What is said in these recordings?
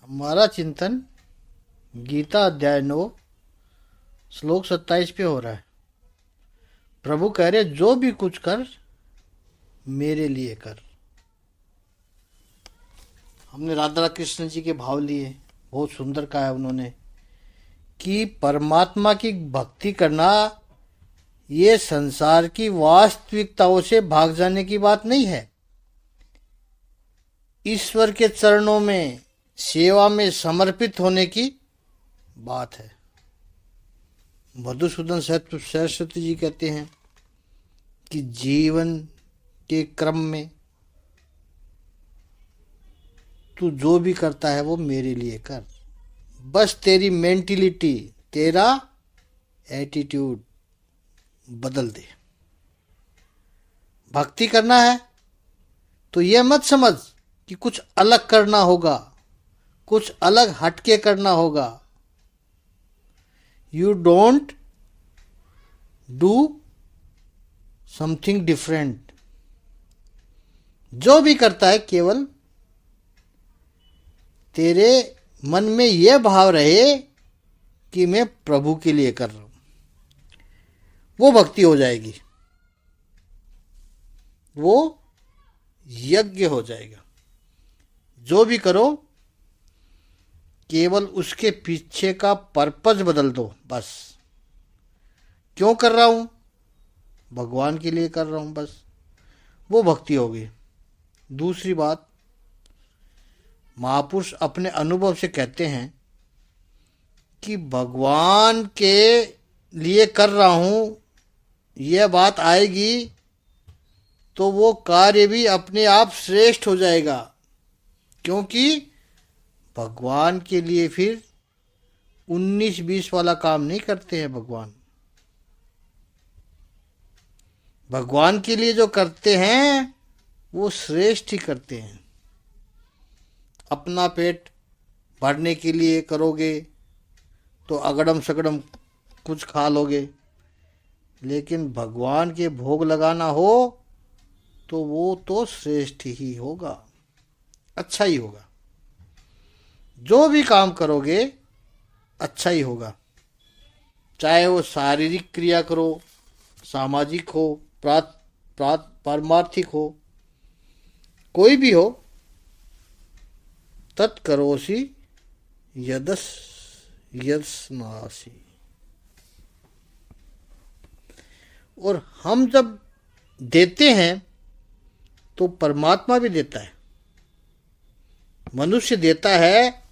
हमारा चिंतन गीता अध्याय 9 श्लोक 27 पे हो रहा है। प्रभु कह रहे जो भी कुछ कर मेरे लिए कर। हमने राधा कृष्ण जी के भाव लिए, बहुत सुंदर कहा है उन्होंने कि परमात्मा की भक्ति करना ये संसार की वास्तविकताओं से भाग जाने की बात नहीं है। ईश्वर के चरणों में सेवा में समर्पित होने की बात है। मधुसूदन सरस्वती जी कहते हैं कि जीवन के क्रम में तू जो भी करता है वो मेरे लिए कर। बस तेरी मेंटिलिटी, तेरा एटीट्यूड बदल दे। भक्ति करना है तो ये मत समझ कि कुछ अलग करना होगा, कुछ अलग हटके करना होगा। You don't do something different. जो भी करता है केवल तेरे मन में यह भाव रहे कि मैं प्रभु के लिए कर रहा हूं, वो भक्ति हो जाएगी, वो यज्ञ हो जाएगा। जो भी करो केवल उसके पीछे का पर्पस बदल दो। बस क्यों कर रहा हूं? भगवान के लिए कर रहा हूं, बस वो भक्ति होगी। दूसरी बात, महापुरुष अपने अनुभव से कहते हैं कि भगवान के लिए कर रहा हूं, यह बात आएगी तो वो कार्य भी अपने आप श्रेष्ठ हो जाएगा। क्योंकि भगवान के लिए फिर 19-20 वाला काम नहीं करते हैं। भगवान के लिए जो करते हैं वो श्रेष्ठ ही करते हैं। अपना पेट भरने के लिए करोगे तो अगड़म सगड़म कुछ खा लोगे, लेकिन भगवान के भोग लगाना हो तो वो तो श्रेष्ठ ही होगा, अच्छा ही होगा। जो भी काम करोगे अच्छा ही होगा, चाहे वो शारीरिक क्रिया करो, सामाजिक हो, पारमार्थिक हो, कोई भी हो। तत्करोसि यदस्नासि। और हम जब देते हैं तो परमात्मा भी देता है। मनुष्य देता है,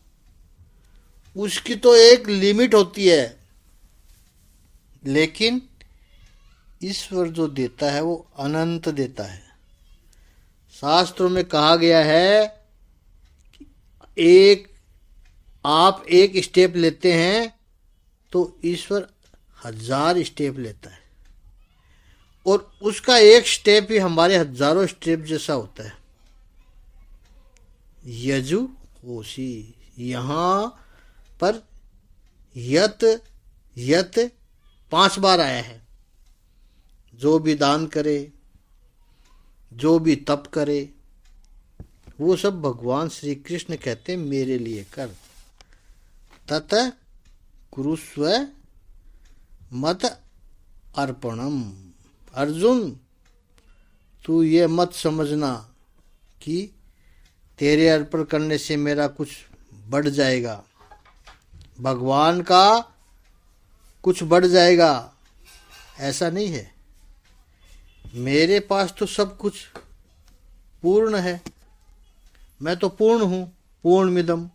उसकी तो एक लिमिट होती है, लेकिन ईश्वर जो देता है वो अनंत देता है। शास्त्रों में कहा गया है आप एक स्टेप लेते हैं तो ईश्वर 1000 स्टेप लेता है, और उसका एक स्टेप ही हमारे हजारों स्टेप जैसा होता है। यजु होशी, यहाँ पर यत यत 5 बार आया है। जो भी दान करे, जो भी तप करे, वो सब भगवान श्री कृष्ण कहते हैं मेरे लिए कर। तत कुरुस्व मत अर्पणम। अर्जुन, तू ये मत समझना कि तेरे अर्पण करने से मेरा कुछ बढ़ जाएगा, भगवान का कुछ बढ़ जाएगा, ऐसा नहीं है। मेरे पास तो सब कुछ पूर्ण है, मैं तो पूर्ण हूं। पूर्णमिदम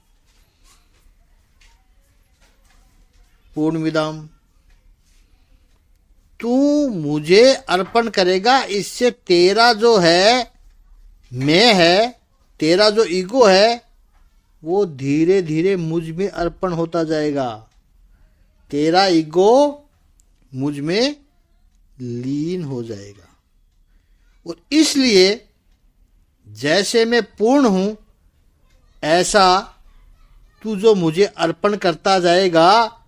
पूर्णमिदम। तू मुझे अर्पण करेगा, इससे तेरा जो है मैं है, तेरा जो ईगो है वो धीरे धीरे मुझ में अर्पण होता जाएगा। तेरा ईगो मुझ में लीन हो जाएगा। और इसलिए जैसे मैं पूर्ण हूं, ऐसा तू जो मुझे अर्पण करता जाएगा,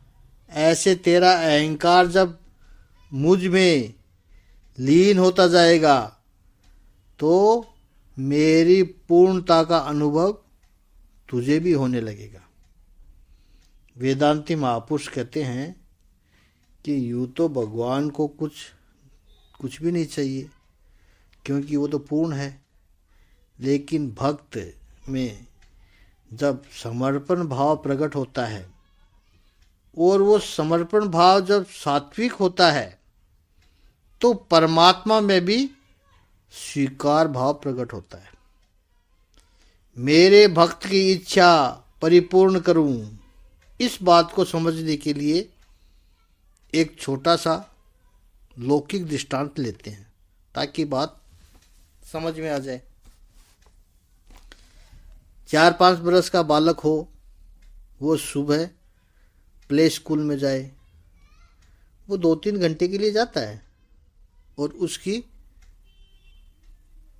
ऐसे तेरा अहंकार जब मुझ में लीन होता जाएगा तो मेरी पूर्णता का अनुभव तुझे भी होने लगेगा। वेदांती महापुरुष कहते हैं कि यूँ तो भगवान को कुछ भी नहीं चाहिए, क्योंकि वो तो पूर्ण है। लेकिन भक्त में जब समर्पण भाव प्रकट होता है, और वो समर्पण भाव जब सात्विक होता है, तो परमात्मा में भी स्वीकार भाव प्रकट होता है। मेरे भक्त की इच्छा परिपूर्ण करूं, इस बात को समझने के लिए एक छोटा सा लौकिक दृष्टांत लेते हैं, ताकि बात समझ में आ जाए। 4-5 बरस का बालक हो, वो सुबह प्ले स्कूल में जाए। वो 2-3 घंटे के लिए जाता है, और उसकी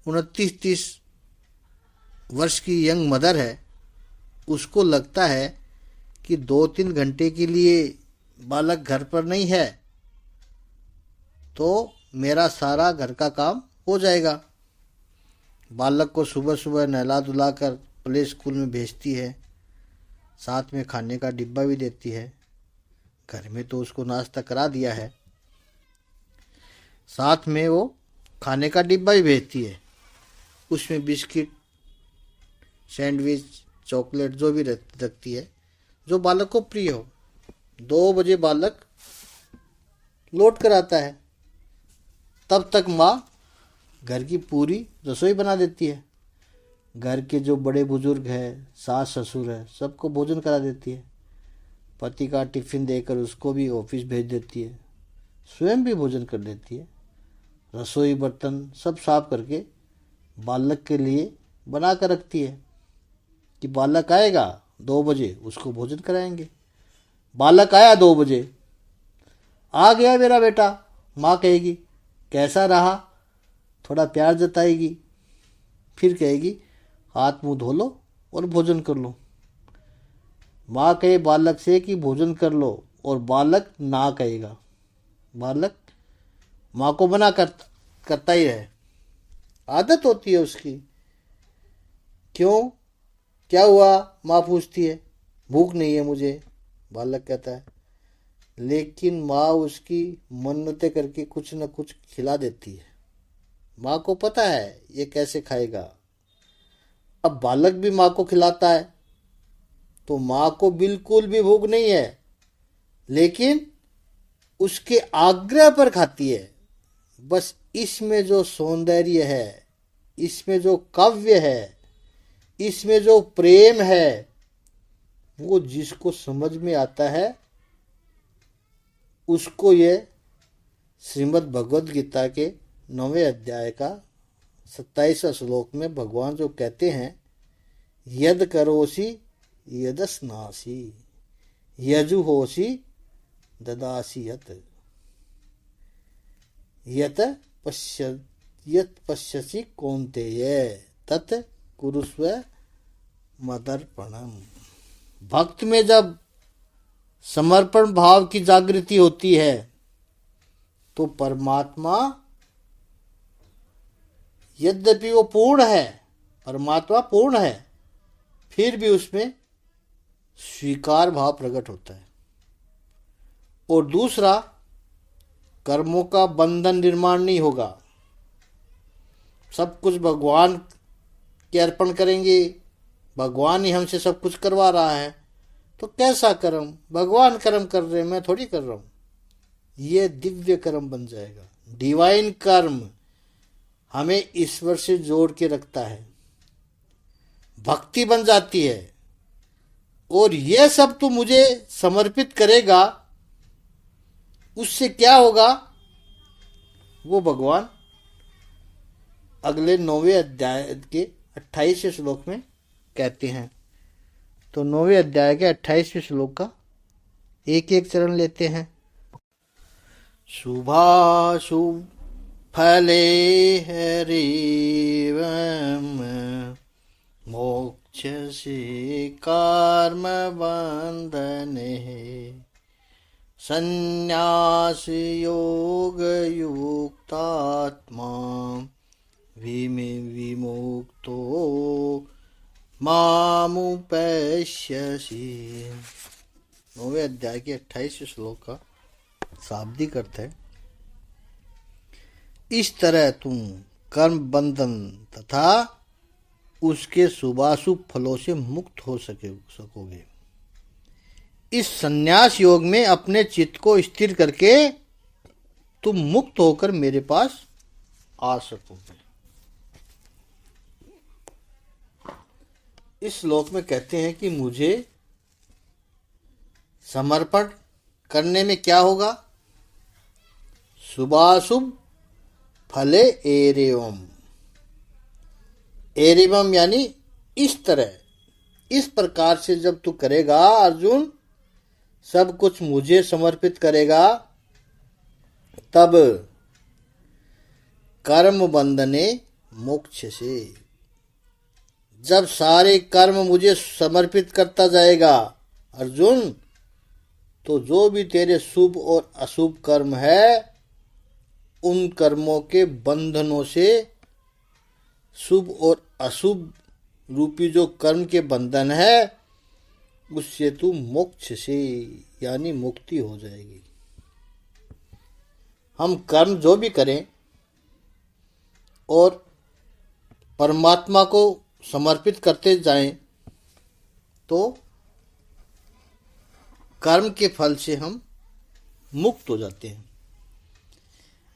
29-30 वर्ष की यंग मदर है, उसको लगता है कि 2-3 घंटे के लिए बालक घर पर नहीं है तो मेरा सारा घर का काम हो जाएगा। बालक को सुबह सुबह नहला धुला कर प्ले स्कूल में भेजती है, साथ में खाने का डिब्बा भी देती है। घर में तो उसको नाश्ता करा दिया है, साथ में वो खाने का डिब्बा भी भेजती है। उसमें बिस्किट, सैंडविच, चॉकलेट जो भी रखती है, जो बालक को प्रिय हो। 2 बजे बालक लौट कर आता है, तब तक माँ घर की पूरी रसोई बना देती है। घर के जो बड़े बुजुर्ग हैं, सास ससुर है, सबको भोजन करा देती है। पति का टिफिन देकर उसको भी ऑफिस भेज देती है, स्वयं भी भोजन कर देती है। रसोई बर्तन सब साफ करके बालक के लिए बना कर रखती है कि बालक आएगा 2 बजे, उसको भोजन कराएंगे। बालक आया 2 बजे, आ गया मेरा बेटा, माँ कहेगी कैसा रहा, थोड़ा प्यार जताएगी, फिर कहेगी हाथ मुंह धो लो और भोजन कर लो। माँ कहे बालक से कि भोजन कर लो, और बालक ना कहेगा। बालक माँ को मना करता ही रहे, आदत होती है उसकी। क्यों, क्या हुआ, माँ पूछती है। भूख नहीं है मुझे, बालक कहता है। लेकिन माँ उसकी मन्नतें करके कुछ न कुछ खिला देती है। माँ को पता है ये कैसे खाएगा। अब बालक भी माँ को खिलाता है, तो माँ को बिल्कुल भी भूख नहीं है, लेकिन उसके आग्रह पर खाती है। बस इसमें जो सौंदर्य है, इसमें जो काव्य है, इसमें जो प्रेम है, वो जिसको समझ में आता है उसको ये श्रीमद् भगवद गीता के 9वें अध्याय का 27वां श्लोक में भगवान जो कहते हैं, यद करोसी यदस्नासी यजुहोसी ददासी यत पश्यसि कौन्तेय तत् कुरुस्व मदर्पणम। भक्त में जब समर्पण भाव की जागृति होती है, तो परमात्मा, यद्यपि वो पूर्ण है, परमात्मा पूर्ण है, फिर भी उसमें स्वीकार भाव प्रकट होता है। और दूसरा, कर्मों का बंधन निर्माण नहीं होगा। सब कुछ भगवान के अर्पण करेंगे, भगवान ही हमसे सब कुछ करवा रहा है, तो कैसा कर्म, भगवान कर्म कर रहे हैं, मैं थोड़ी कर रहा हूँ। ये दिव्य कर्म बन जाएगा। डिवाइन कर्म हमें ईश्वर से जोड़ के रखता है, भक्ति बन जाती है। और ये सब तू मुझे समर्पित करेगा, उससे क्या होगा, वो भगवान अगले 9वें अध्याय के 28वें श्लोक में कहते हैं। तो 9वें अध्याय के 28वें श्लोक का एक एक चरण लेते हैं। शुभाशुभ फले हरिवम मोक्ष से कर्म बंधने संन्यास योग युक्तात्मा विमुक्तो मामुपैष्यसि। 9वें अध्याय के 28वें श्लोक का शाब्दिक अर्थ है, इस तरह तुम कर्म बंधन तथा उसके शुभाशुभ फलों से मुक्त हो सकोगे। इस संन्यास योग में अपने चित्त को स्थिर करके तुम मुक्त होकर मेरे पास आ सकोगे। इस श्लोक में कहते हैं कि मुझे समर्पण करने में क्या होगा? शुभाशुभ फले एरेवम। एरेवम यानी इस तरह, इस प्रकार से जब तू करेगा अर्जुन, सब कुछ मुझे समर्पित करेगा, तब कर्म बंधने मोक्ष से, जब सारे कर्म मुझे समर्पित करता जाएगा अर्जुन, तो जो भी तेरे शुभ और अशुभ कर्म है, उन कर्मों के बंधनों से, शुभ और अशुभ रूपी जो कर्म के बंधन है, उससे तू मोक्ष से यानी मुक्ति हो जाएगी। हम कर्म जो भी करें और परमात्मा को समर्पित करते जाएं, तो कर्म के फल से हम मुक्त हो जाते हैं।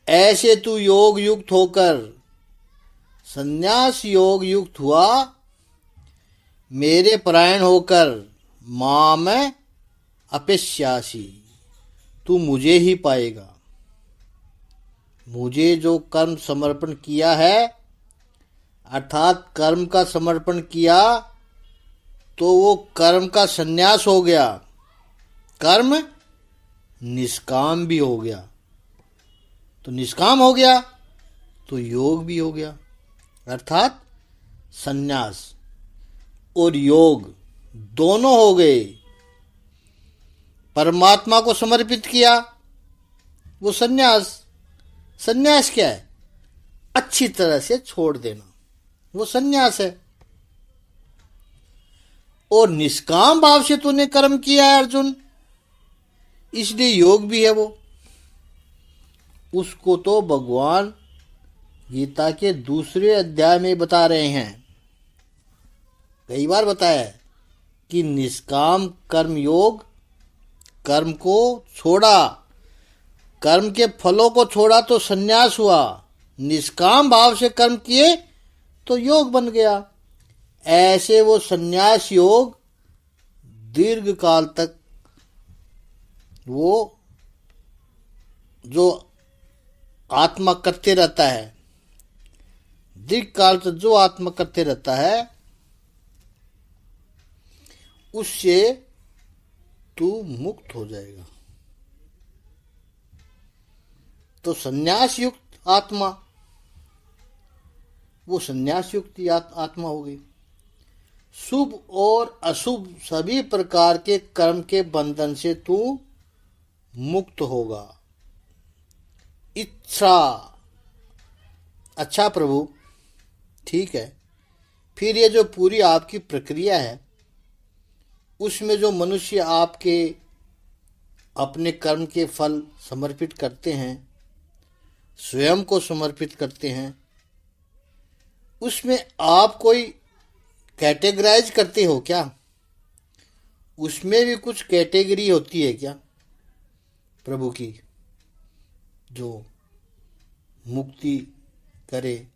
ऐसे तू योग युक्त होकर, संन्यास योग युक्त हुआ, मेरे परायण होकर माम अपेष्यासि, तू मुझे ही पाएगा। मुझे जो कर्म समर्पण किया है, अर्थात कर्म का समर्पण किया, तो वो कर्म का संन्यास हो गया, कर्म निष्काम भी हो गया। तो निष्काम हो गया तो योग भी हो गया, अर्थात संन्यास और योग दोनों हो गए। परमात्मा को समर्पित किया, वो संन्यास। संन्यास क्या है? अच्छी तरह से छोड़ देना, वो संन्यास है। और निष्काम भाव से तूने कर्म किया है अर्जुन, इसलिए योग भी है वो। उसको तो भगवान गीता के दूसरे अध्याय में बता रहे हैं, कई बार बताया है कि निष्काम कर्म योग, कर्म को छोड़ा, कर्म के फलों को छोड़ा तो संन्यास हुआ, निष्काम भाव से कर्म किए तो योग बन गया। ऐसे वो संन्यास योग दीर्घ काल तक, वो जो आत्मा करते रहता है, दीर्घ काल तक जो आत्मा करते रहता है, उससे तू मुक्त हो जाएगा। तो संन्यास युक्त आत्मा, वो संन्यास युक्त आत्मा हो गई। शुभ और अशुभ सभी प्रकार के कर्म के बंधन से तू मुक्त होगा। इच्छा, अच्छा प्रभु, ठीक है। फिर ये जो पूरी आपकी प्रक्रिया है, उसमें जो मनुष्य आपके अपने कर्म के फल समर्पित करते हैं, स्वयं को समर्पित करते हैं, उसमें आप कोई कैटेगराइज करते हो क्या? उसमें भी कुछ कैटेगरी होती है क्या प्रभु की, जो मुक्ति करे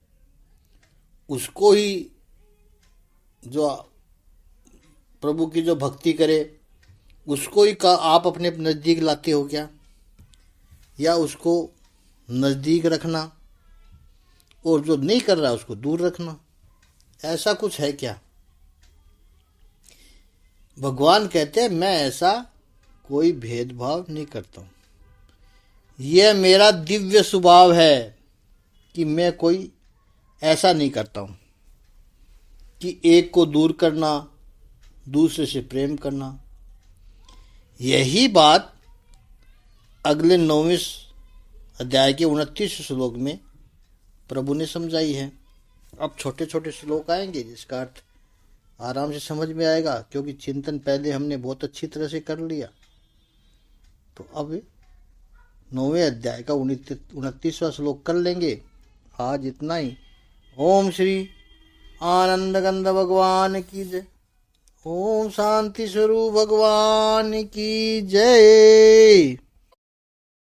उसको ही, जो प्रभु की जो भक्ति करे उसको ही आप अपने नज़दीक लाते हो क्या, या उसको नज़दीक रखना और जो नहीं कर रहा उसको दूर रखना, ऐसा कुछ है क्या? भगवान कहते हैं मैं ऐसा कोई भेदभाव नहीं करता हूँ। यह मेरा दिव्य स्वभाव है कि मैं कोई ऐसा नहीं करता हूँ कि एक को दूर करना, दूसरे से प्रेम करना। यही बात अगले 9वें अध्याय के 29 श्लोक में प्रभु ने समझाई है। अब छोटे छोटे श्लोक आएंगे जिसका अर्थ आराम से समझ में आएगा, क्योंकि चिंतन पहले हमने बहुत अच्छी तरह से कर लिया। तो अब 9वें अध्याय का 29वां श्लोक कर लेंगे। आज इतना ही। ओम श्री आनंद गंध भगवान की जय। ओम शांति स्वरूप भगवान की जय।